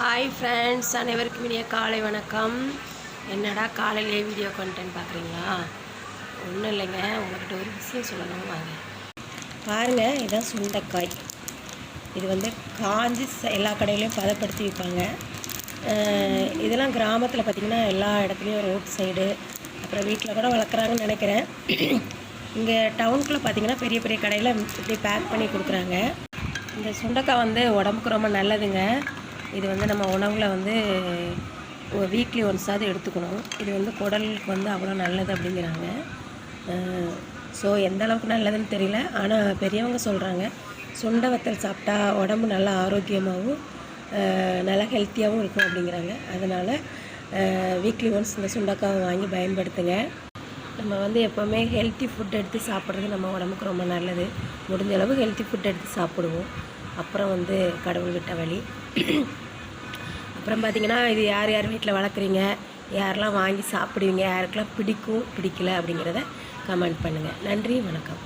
Hi friends, அனைவருக்கும் இனிய காலை வணக்கம். என்னடா காலையிலே வீடியோ கண்டென்ட் பார்க்குறீங்களா? ஒன்றும் இல்லைங்க, உங்கள்கிட்ட ஒரு விஷயம் சொல்லணும் வாங்க. பாருங்கள், இதுதான் சுண்டைக்காய். இது வந்து காஞ்சி எல்லா கடையிலையும் பதப்படுத்தி விற்பாங்க. இதெல்லாம் கிராமத்தில் பார்த்திங்கன்னா எல்லா இடத்துலையும் ரோட் சைடு, அப்புறம் வீட்டில் கூட வளர்க்குறாங்கன்னு நினைக்கிறேன். இங்கே டவுனுக்குள்ளே பார்த்திங்கன்னா பெரிய பெரிய கடையில் இப்படி பேக் பண்ணி கொடுக்குறாங்க. இந்த சுண்டைக்காய் வந்து உடம்புக்கு ரொம்ப நல்லதுங்க. இது வந்து நம்ம உணவில் வந்து வீக்லி ஒன்ஸாவது எடுத்துக்கணும். இது வந்து குடலுக்கு வந்து அவ்வளோ நல்லது அப்படிங்கிறாங்க. ஸோ எந்த அளவுக்கு நல்லதுன்னு தெரியல, ஆனால் பெரியவங்க சொல்கிறாங்க சுண்டை வத்தல் சாப்பிட்டா உடம்பு நல்லா ஆரோக்கியமாகவும் நல்லா ஹெல்த்தியாகவும் இருக்கும் அப்படிங்கிறாங்க. அதனால் வீக்லி ஒன்ஸ் இந்த சுண்டைக்காவை வாங்கி பயன்படுத்துங்க. நம்ம வந்து எப்போவுமே ஹெல்த்தி ஃபுட் எடுத்து சாப்பிட்றது நம்ம உடம்புக்கு ரொம்ப நல்லது. முடிஞ்ச அளவு ஹெல்த்தி ஃபுட் எடுத்து சாப்பிடுவோம். அப்புறம் வந்து கடவுள் விட்ட வழி. அப்புறம் பார்த்திங்கன்னா, இது யார் யார் வீட்டில் வளர்க்குறீங்க, யாரெல்லாம் வாங்கி சாப்பிடுவீங்க, யாருக்கெல்லாம் பிடிக்கும் பிடிக்கல அப்படிங்கிறத கமெண்ட் பண்ணுங்கள். நன்றி, வணக்கம்.